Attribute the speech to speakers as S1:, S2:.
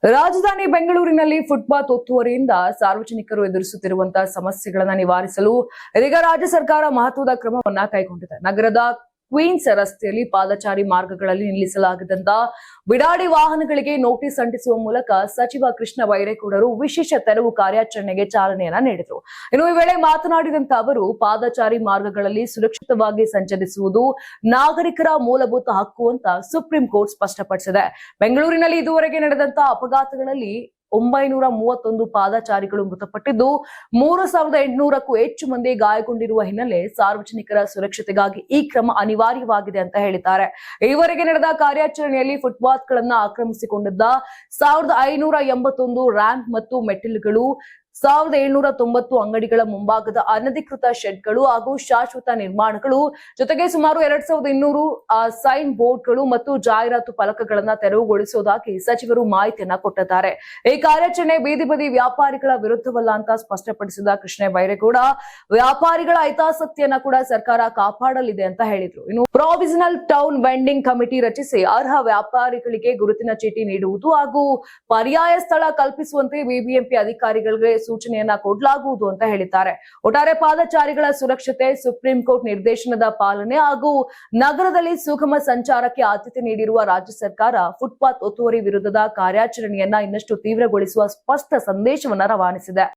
S1: ರಾಜಧಾನಿ ಬೆಂಗಳೂರಿನಲ್ಲಿ ಫುಟ್ಪಾತ್ ಒತ್ತುವರಿಯಿಂದ ಸಾರ್ವಜನಿಕರು ಎದುರಿಸುತ್ತಿರುವಂತಹ ಸಮಸ್ಯೆಗಳನ್ನು ನಿವಾರಿಸಲು ಇದೀಗ ರಾಜ್ಯ ಸರ್ಕಾರ ಮಹತ್ವದ ಕ್ರಮವನ್ನ ಕೈಗೊಂಡಿದೆ. ನಗರದ ಕ್ವೀನ್ಸ್ ರಸ್ತೆಯಲ್ಲಿ ಪಾದಚಾರಿ ಮಾರ್ಗಗಳಲ್ಲಿ ನಿಲ್ಲಿಸಲಾಗಿದ್ದಂತ ಬಿಡಾಡಿ ವಾಹನಗಳಿಗೆ ನೋಟಿಸ್ ಅಂಟಿಸುವ ಮೂಲಕ ಸಚಿವ ಕೃಷ್ಣ ಬೈರೇಗೌಡರು ವಿಶೇಷ ತೆರವು ಕಾರ್ಯಾಚರಣೆಗೆ ಚಾಲನೆಯನ್ನ ನೀಡಿದರು. ಇನ್ನು ಈ ವೇಳೆ ಮಾತನಾಡಿದಂತ ಅವರು, ಪಾದಚಾರಿ ಮಾರ್ಗಗಳಲ್ಲಿ ಸುರಕ್ಷಿತವಾಗಿ ಸಂಚರಿಸುವುದು ನಾಗರಿಕರ ಮೂಲಭೂತ ಹಕ್ಕು ಅಂತ ಸುಪ್ರೀಂ ಕೋರ್ಟ್ ಸ್ಪಷ್ಟಪಡಿಸಿದೆ. ಬೆಂಗಳೂರಿನಲ್ಲಿ ಇದುವರೆಗೆ ನಡೆದಂತ ಅಪಘಾತಗಳಲ್ಲಿ 931 ಪಾದಚಾರಿಗಳು ಮೃತಪಟ್ಟಿದ್ದು 3800ಕ್ಕೂ ಹೆಚ್ಚು ಮಂದಿ ಗಾಯಗೊಂಡಿರುವ ಹಿನ್ನೆಲೆ ಸಾರ್ವಜನಿಕರ ಸುರಕ್ಷತೆಗಾಗಿ ಈ ಕ್ರಮ ಅನಿವಾರ್ಯವಾಗಿದೆ ಅಂತ ಹೇಳಿದ್ದಾರೆ. ಈವರೆಗೆ ನಡೆದ ಕಾರ್ಯಾಚರಣೆಯಲ್ಲಿ ಫುಟ್ಪಾತ್ಗಳನ್ನು ಆಕ್ರಮಿಸಿಕೊಂಡಿದ್ದ 1581 ರ್ಯಾಂಪ್ ಮತ್ತು ಮೆಟ್ಟಿಲುಗಳು, 1790 ಅಂಗಡಿಗಳ ಮುಂಭಾಗದ ಅನಧಿಕೃತ ಶೆಡ್ಗಳು ಹಾಗೂ ಶಾಶ್ವತ ನಿರ್ಮಾಣಗಳು ಜೊತೆಗೆ ಸುಮಾರು 2200 ಸೈನ್ ಬೋರ್ಡ್ಗಳು ಮತ್ತು ಜಾಹೀರಾತು ಫಲಕಗಳನ್ನು ತೆರವುಗೊಳಿಸುವುದಾಗಿ ಸಚಿವರು ಮಾಹಿತಿಯನ್ನ ಕೊಟ್ಟಿದ್ದಾರೆ. ಈ ಕಾರ್ಯಾಚರಣೆ ಬೀದಿ ಬದಿ ವ್ಯಾಪಾರಿಗಳ ವಿರುದ್ಧವಲ್ಲ ಅಂತ ಸ್ಪಷ್ಟಪಡಿಸಿದ ಕೃಷ್ಣ ಬೈರೇಗೌಡ, ವ್ಯಾಪಾರಿಗಳ ಹಿತಾಸಕ್ತಿಯನ್ನ ಕೂಡ ಸರ್ಕಾರ ಕಾಪಾಡಲಿದೆ ಅಂತ ಹೇಳಿದ್ರು. ಇನ್ನು ಪ್ರಾವಿಷನಲ್ ಟೌನ್ ವೆಂಡಿಂಗ್ ಕಮಿಟಿ ರಚಿಸಿ ಅರ್ಹ ವ್ಯಾಪಾರಿಗಳಿಗೆ ಗುರುತಿನ ಚೀಟಿ ನೀಡುವುದು ಹಾಗೂ ಪರ್ಯಾಯ ಸ್ಥಳ ಕಲ್ಪಿಸುವಂತೆ ಬಿಬಿಎಂಪಿ ಅಧಿಕಾರಿಗಳಿಗೆ ಸೂಚನೆಯನ್ನ ಕೊಡಲಾಗುವುದು ಅಂತ ಹೇಳಿದ್ದಾರೆ. ಒಟ್ಟಾರೆ ಪಾದಚಾರಿಗಳ ಸುರಕ್ಷತೆ, ಸುಪ್ರೀಂ ಕೋರ್ಟ್ ನಿರ್ದೇಶನದ ಪಾಲನೆ ಹಾಗೂ ನಗರದಲ್ಲಿ ಸುಗಮ ಸಂಚಾರಕ್ಕೆ ಆದ್ಯತೆ ನೀಡಿರುವ ರಾಜ್ಯ ಸರ್ಕಾರ ಫುಟ್ಪಾತ್ ಒತ್ತುವರಿ ವಿರುದ್ಧದ ಕಾರ್ಯಾಚರಣೆಯನ್ನ ಇನ್ನಷ್ಟು ತೀವ್ರಗೊಳಿಸುವ ಸ್ಪಷ್ಟ ಸಂದೇಶವನ್ನ ರವಾನಿಸಿದೆ.